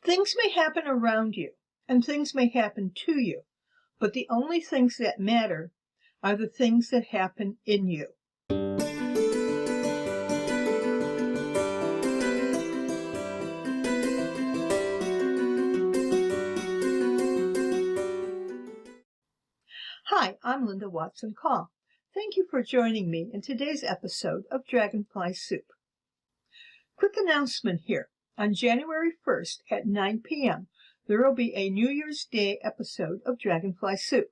Things may happen around you, and things may happen to you, but the only things that matter are the things that happen in you. Hi, I'm Linda Watson-Call. Thank you for joining me in today's episode of Dragonfly Soup. Quick announcement here. On January 1st at 9 p.m., there will be a New Year's Day episode of Dragonfly Soup.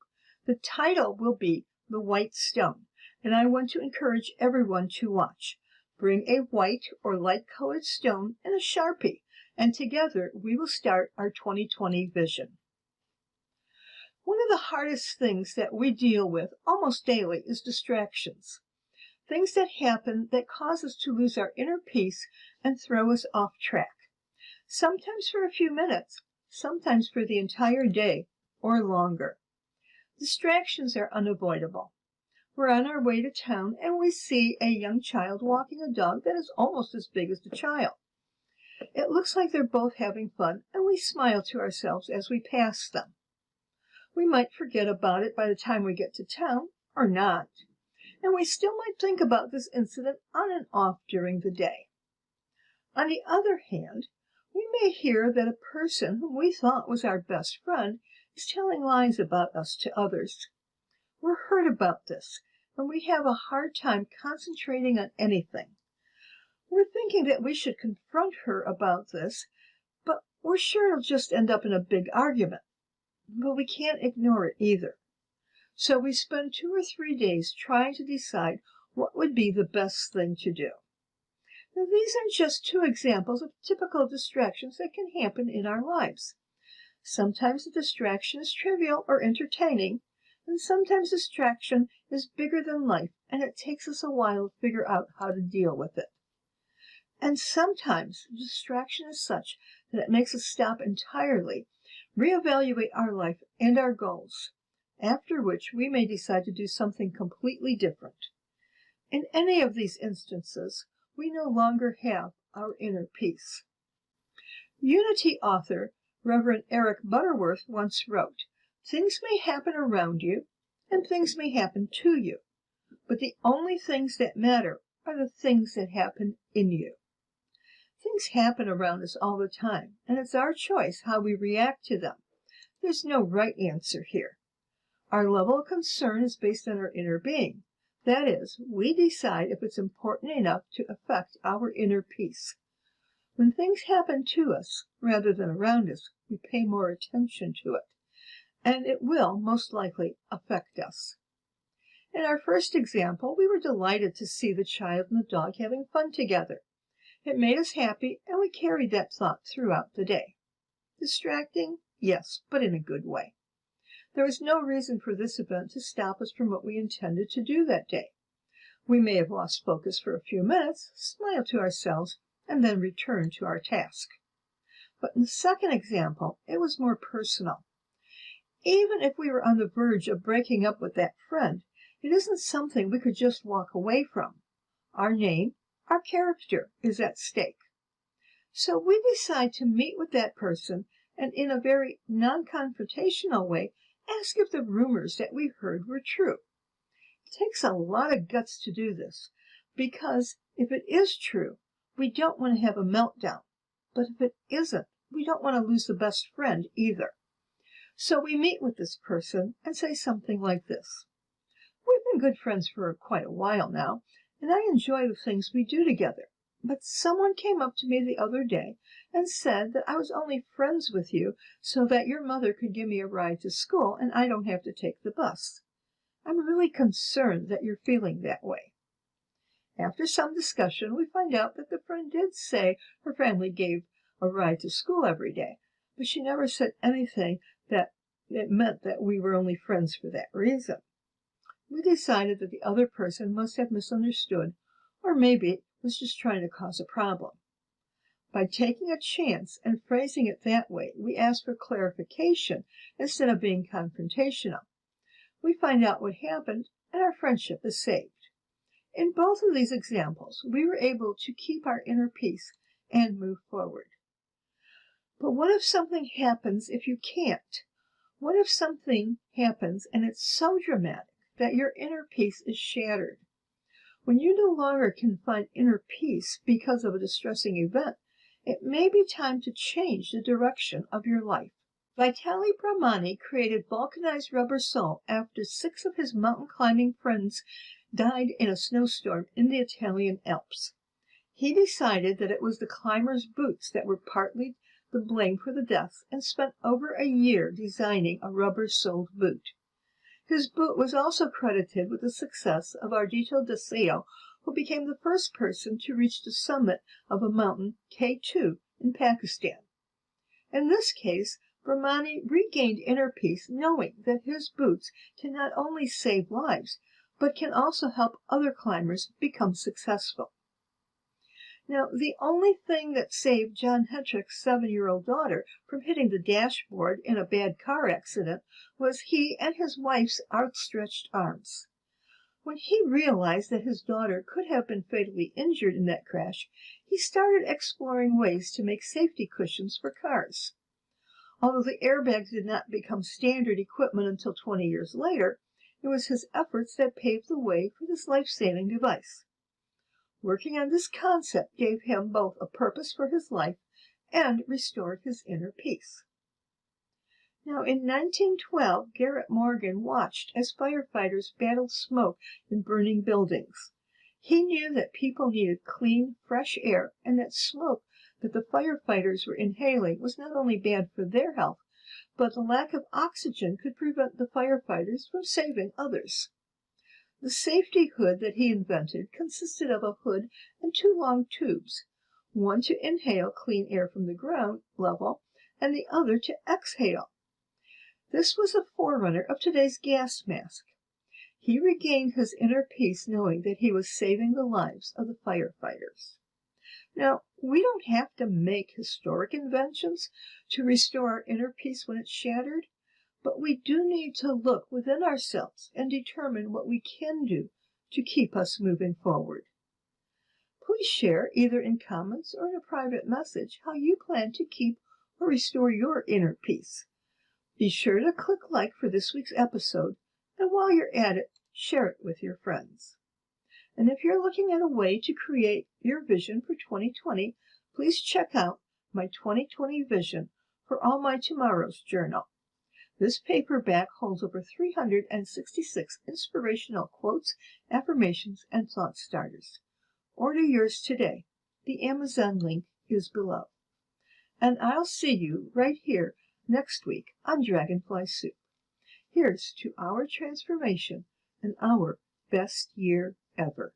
The title will be The White Stone, and I want to encourage everyone to watch. Bring a white or light-colored stone and a Sharpie, and together we will start our 2020 vision. One of the hardest things that we deal with almost daily is distractions. Things that happen that cause us to lose our inner peace and throw us off track. Sometimes for a few minutes, sometimes for the entire day or longer. Distractions are unavoidable. We're on our way to town and we see a young child walking a dog that is almost as big as the child. It looks like they're both having fun and we smile to ourselves as we pass them. We might forget about it by the time we get to town, or not. And we still might think about this incident on and off during the day. On the other hand, we may hear that a person whom we thought was our best friend is telling lies about us to others. We're hurt about this, and we have a hard time concentrating on anything. We're thinking that we should confront her about this, but we're sure it'll just end up in a big argument. But we can't ignore it either. So we spend 2 or 3 days trying to decide what would be the best thing to do. Now, these are just 2 examples of typical distractions that can happen in our lives. Sometimes the distraction is trivial or entertaining, and sometimes distraction is bigger than life, and it takes us a while to figure out how to deal with it. And sometimes the distraction is such that it makes us stop entirely, reevaluate our life and our goals, after which we may decide to do something completely different. In any of these instances, we no longer have our inner peace. Unity author Reverend Eric Butterworth once wrote, "Things may happen around you, and things may happen to you, but the only things that matter are the things that happen in you." Things happen around us all the time, and it's our choice how we react to them. There's no right answer here. Our level of concern is based on our inner being. That is, we decide if it's important enough to affect our inner peace. When things happen to us, rather than around us, we pay more attention to it, and it will most likely affect us. In our first example, we were delighted to see the child and the dog having fun together. It made us happy, and we carried that thought throughout the day. Distracting? Yes, but in a good way. There was no reason for this event to stop us from what we intended to do that day. We may have lost focus for a few minutes, smiled to ourselves, and then returned to our task. But in the second example, it was more personal. Even if we were on the verge of breaking up with that friend, it isn't something we could just walk away from. Our name, our character is at stake. So we decide to meet with that person and in a very non-confrontational way, ask if the rumors that we heard were true. It takes a lot of guts to do this, because if it is true, we don't want to have a meltdown. But if it isn't, we don't want to lose the best friend either. So we meet with this person and say something like this. We've been good friends for quite a while now, and I enjoy the things we do together. But someone came up to me the other day and said that I was only friends with you so that your mother could give me a ride to school and I don't have to take the bus. I'm really concerned that you're feeling that way. After some discussion, we find out that the friend did say her family gave a ride to school every day, but she never said anything that it meant that we were only friends for that reason. We decided that the other person must have misunderstood, or maybe was just trying to cause a problem. By taking a chance and phrasing it that way, we ask for clarification instead of being confrontational. We find out what happened, and our friendship is saved. In both of these examples, we were able to keep our inner peace and move forward. But what if something happens if you can't? What if something happens and it's so dramatic that your inner peace is shattered? When you no longer can find inner peace because of a distressing event, it may be time to change the direction of your life. Vitaly Brahmani created vulcanized rubber sole after 6 of his mountain climbing friends died in a snowstorm in the Italian Alps. He decided that it was the climbers' boots that were partly the blame for the deaths and spent over a year designing a rubber-soled boot. His boot was also credited with the success of Ardito da Seo, who became the first person to reach the summit of a mountain, K2, in Pakistan. In this case, Brahmani regained inner peace knowing that his boots can not only save lives, but can also help other climbers become successful. Now, the only thing that saved John Hetrick's 7-year-old daughter from hitting the dashboard in a bad car accident was he and his wife's outstretched arms. When he realized that his daughter could have been fatally injured in that crash, he started exploring ways to make safety cushions for cars. Although the airbags did not become standard equipment until 20 years later, it was his efforts that paved the way for this life-saving device. Working on this concept gave him both a purpose for his life and restored his inner peace. Now, in 1912, Garrett Morgan watched as firefighters battled smoke in burning buildings. He knew that people needed clean, fresh air, and that smoke that the firefighters were inhaling was not only bad for their health, but the lack of oxygen could prevent the firefighters from saving others. The safety hood that he invented consisted of a hood and 2 long tubes, one to inhale clean air from the ground level and the other to exhale. This was a forerunner of today's gas mask. He regained his inner peace knowing that he was saving the lives of the firefighters. Now, we don't have to make historic inventions to restore our inner peace when it's shattered, but we do need to look within ourselves and determine what we can do to keep us moving forward. Please share, either in comments or in a private message, how you plan to keep or restore your inner peace. Be sure to click like for this week's episode, and while you're at it, share it with your friends. And if you're looking at a way to create your vision for 2020, please check out my 2020 Vision for All My Tomorrows journal. This paperback holds over 366 inspirational quotes, affirmations, and thought starters. Order yours today. The Amazon link is below. And I'll see you right here next week on Dragonfly Soup. Here's to our transformation and our best year ever.